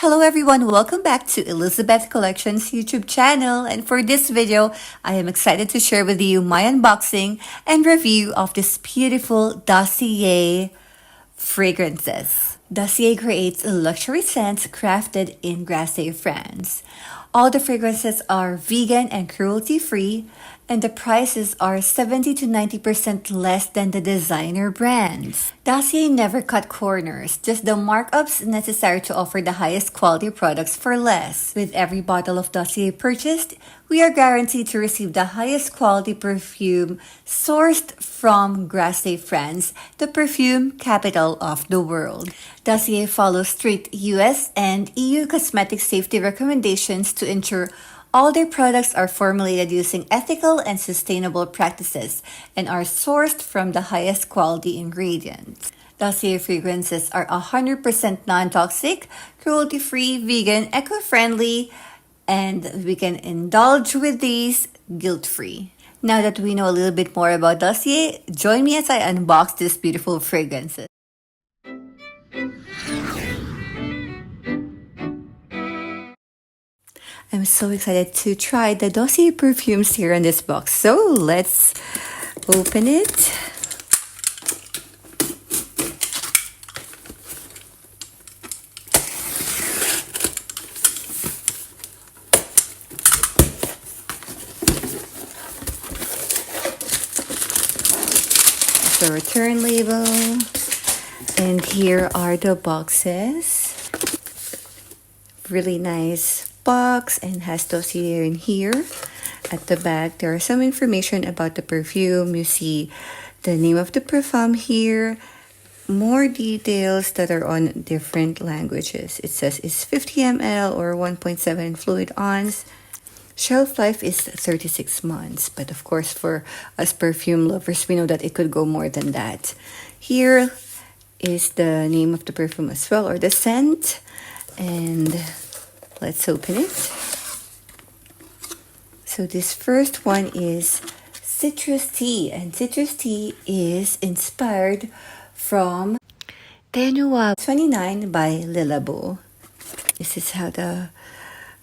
Hello everyone, welcome back to Elizabeth Collections YouTube channel, and for this video, I am excited to share with you my unboxing and review of this beautiful Dossier Fragrances. Dossier creates luxury scents crafted in Grasse, France. All the fragrances are vegan and cruelty-free, and the prices are 70 to 90% less than the designer brands. Dossier never cut corners, just the markups necessary to offer the highest quality products for less. With every bottle of Dossier purchased, we are guaranteed to receive the highest quality perfume sourced from Grasse, France, the perfume capital of the world. Dossier follows strict US and EU cosmetic safety recommendations to ensure all their products are formulated using ethical and sustainable practices and are sourced from the highest quality ingredients. Dossier fragrances are 100% non-toxic, cruelty-free, vegan, eco-friendly, and we can indulge with these guilt-free. Now that we know a little bit more about Dossier, join me as I unbox these beautiful fragrances. I'm so excited to try the Dossier perfumes here in this box. So let's open it. The return label. And here are the boxes. Really nice box and has Dossier in here. At the back, there are some information about the perfume. You see the name of the perfume here. More details that are on different languages. It says it's 50 ml or 1.7 fluid ounce. Shelf life is 36 months. But of course, for us perfume lovers, we know that it could go more than that. Here is the name of the perfume as well, or the scent. And let's open it. So this first one is Citrus Tea, and Citrus Tea is inspired from 𝒮𝓄𝑆 29 by Labbo. This is how the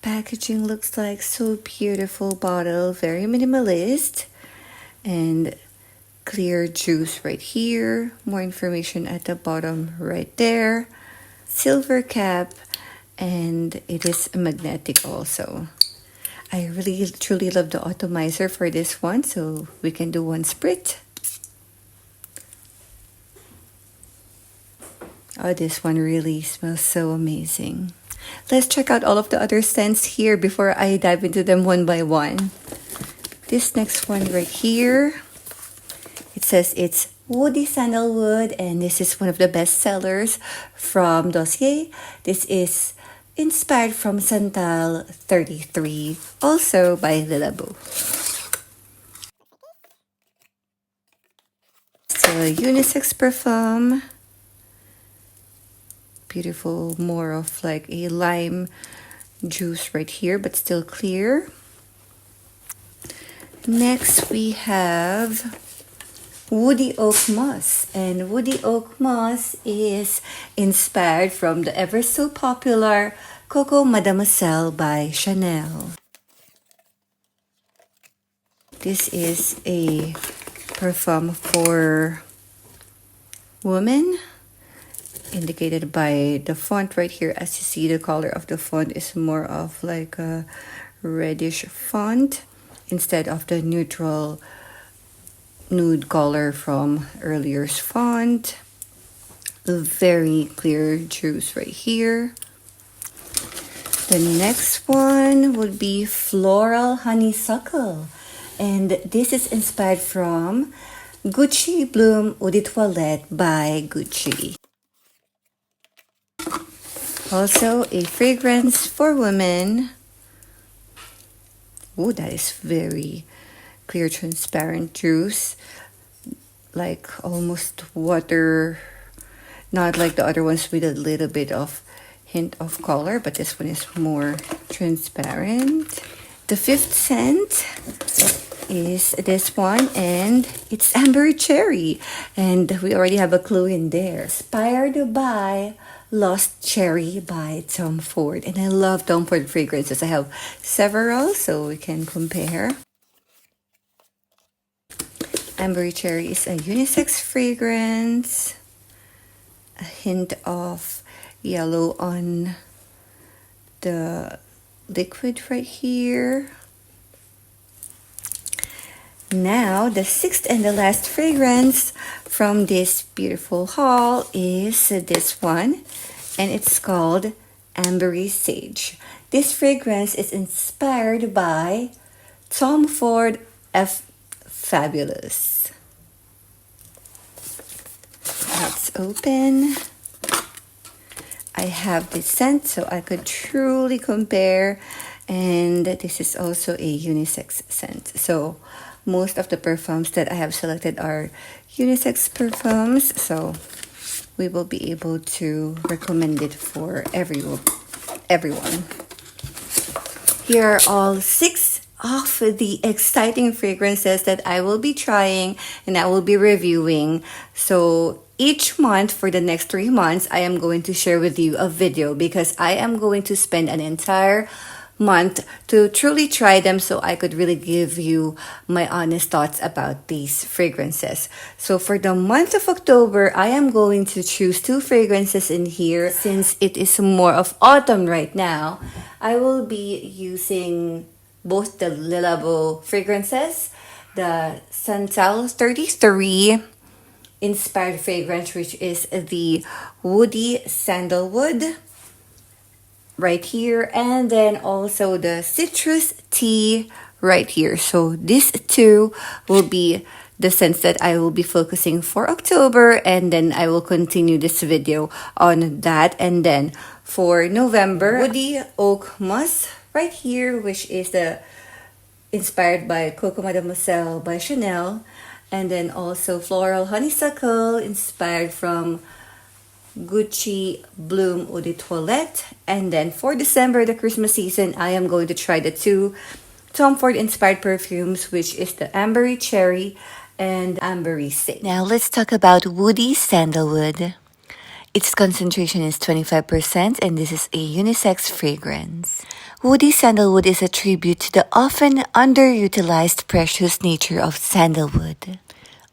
packaging looks like. So beautiful bottle, very minimalist, and clear juice right here. More information at the bottom right there. Silver cap. And it is magnetic also. I really truly love the atomizer for this one, so we can do one spritz. Oh, this one really smells so amazing. Let's check out all of the other scents here before I dive into them one by one. This next one right here, it says it's woody sandalwood, and this is one of the best sellers from Dossier. This is inspired from Santal 33, also by Labbo. It's a unisex perfume. Beautiful, more of like a lime juice right here, but still clear. Next we have Woody Oak Moss, and Woody Oak Moss is inspired from the ever so popular Coco Mademoiselle by Chanel. This is a perfume for women, indicated by the font right here. As you see, the color of the font is more of like a reddish font instead of the neutral nude color from earlier's font. A very clear juice right here. The next one would be Floral Honeysuckle, and this is inspired from Gucci Bloom Eau de Toilette by Gucci. Also a fragrance for women. Oh, that is very clear, transparent juice, like almost water, not like the other ones with a little bit of hint of color, but this one is more transparent. The fifth scent is this one, and it's Amber Cherry, and we already have a clue in there. Inspired by Lost Cherry by Tom Ford. And I love Tom Ford fragrances. I have several, so we can compare. Ambery Cherry is a unisex fragrance. A hint of yellow on the liquid right here. Now, the sixth and the last fragrance from this beautiful haul is this one, and it's called Ambery Sage. This fragrance is inspired by Tom Ford F. Fabulous. Let's open. I have this scent so I could truly compare, and this is also a unisex scent. So most of the perfumes that I have selected are unisex perfumes, so we will be able to recommend it for everyone. Here are all 6 of the exciting fragrances that I will be trying and I will be reviewing. So each month for the next 3 months, I am going to share with you a video because I am going to spend an entire month to truly try them so I could really give you my honest thoughts about these fragrances. So for the month of October, I am going to choose 2 fragrances in here. Since it is more of autumn right now, I will be using both the Labo fragrances, the Santal 33 inspired fragrance, which is the woody sandalwood right here, and then also the citrus tea right here. So these 2 will be the scents that I will be focusing for October, and then I will continue this video on that. And then for November, woody oak musk right here, which is the inspired by Coco Mademoiselle by Chanel, and then also floral honeysuckle inspired from Gucci Bloom Eau de Toilette. And then for December, the Christmas season, I am going to try the 2 Tom Ford inspired perfumes, which is the Ambery Cherry and Ambery Sage. Now let's talk about woody sandalwood. Its concentration is 25%, and this is a unisex fragrance. Woody sandalwood is a tribute to the often underutilized precious nature of sandalwood.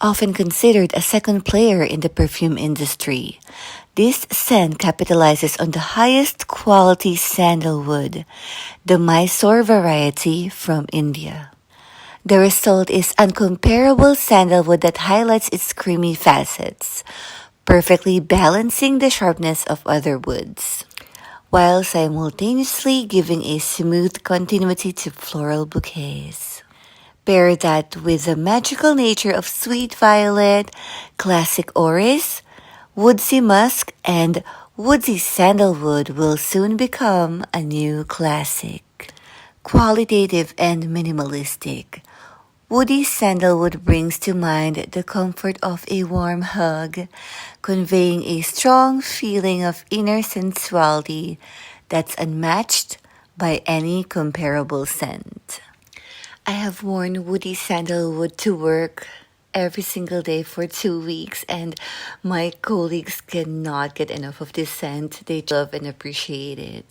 Often considered a second player in the perfume industry, this scent capitalizes on the highest quality sandalwood, the Mysore variety from India. The result is uncomparable sandalwood that highlights its creamy facets, perfectly balancing the sharpness of other woods, while simultaneously giving a smooth continuity to floral bouquets. Pair that with the magical nature of sweet violet, classic orris, woodsy musk, and woodsy sandalwood will soon become a new classic. Qualitative and minimalistic, woody sandalwood brings to mind the comfort of a warm hug, conveying a strong feeling of inner sensuality that's unmatched by any comparable scent. I have worn woody sandalwood to work every single day for 2 weeks, and my colleagues cannot get enough of this scent. They love and appreciate it.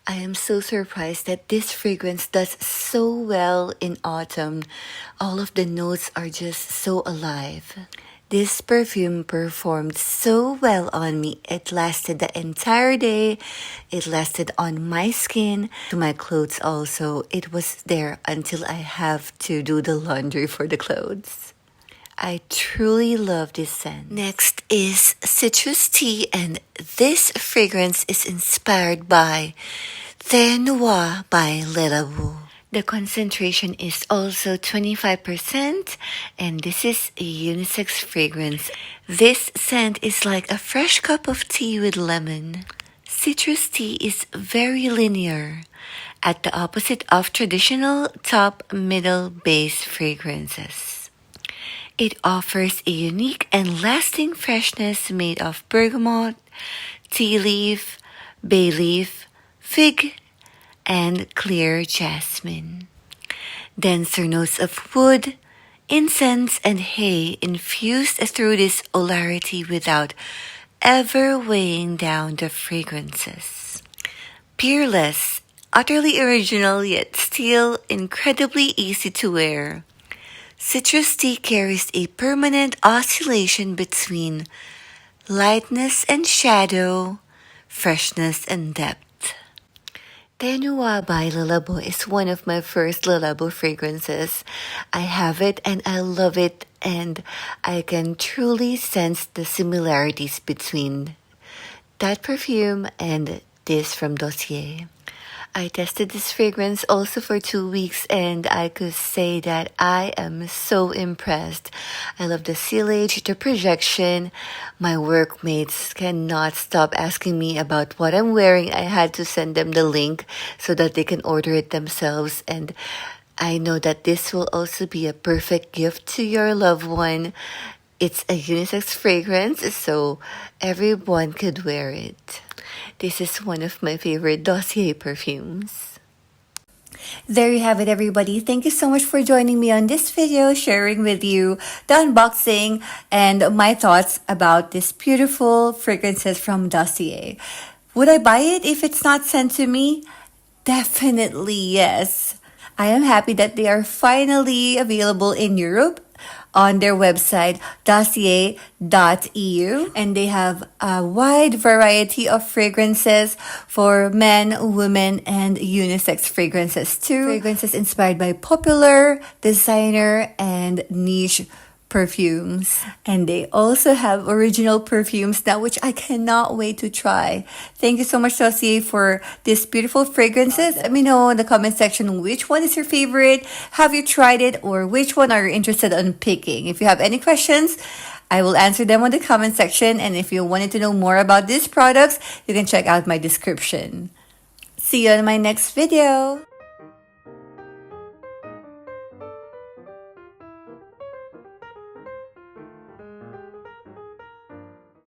I am so surprised that this fragrance does so well in autumn. All of the notes are just so alive. This perfume performed so well on me. It lasted the entire day. It lasted on my skin, to my clothes also. It was there until I have to do the laundry for the clothes. I truly love this scent. Next is Citrus Tea, and this fragrance is inspired by 𝒮𝓬 by Labbo. The concentration is also 25%, and this is a unisex fragrance. This scent is like a fresh cup of tea with lemon. Citrus tea is very linear, at the opposite of traditional top, middle, base fragrances. It offers a unique and lasting freshness made of bergamot, tea leaf, bay leaf, fig, and clear jasmine. Denser notes of wood, incense, and hay infused through this olarity without ever weighing down the fragrances. Peerless, utterly original yet still incredibly easy to wear. Citrus tea carries a permanent oscillation between lightness and shadow, freshness and depth. 𝒮𝓄𝑆 by Labbo is one of my first Labbo fragrances. I have it and I love it, and I can truly sense the similarities between that perfume and this from Dossier. I tested this fragrance also for 2 weeks, and I could say that I am so impressed. I love the sealage, the projection. My workmates cannot stop asking me about what I'm wearing. I had to send them the link so that they can order it themselves, and I know that this will also be a perfect gift to your loved one. It's a unisex fragrance, so everyone could wear it. This is one of my favorite Dossier perfumes. There you have it, everybody. Thank you so much for joining me on this video, sharing with you the unboxing and my thoughts about this beautiful fragrances from Dossier. Would I buy it if it's not sent to me? Definitely yes. I am happy that they are finally available in Europe on their website dossier.eu, and they have a wide variety of fragrances for men, women, and unisex fragrances too. Fragrances inspired by popular, designer, and niche perfumes. And they also have original perfumes now, which I cannot wait to try. Thank you so much, Dossier, for these beautiful fragrances. Let me know in the comment section which one is your favorite. Have you tried it, or which one are you interested in picking? If you have any questions, I will answer them on the comment section. And if you wanted to know more about these products, you can check out my description. See you in my next video.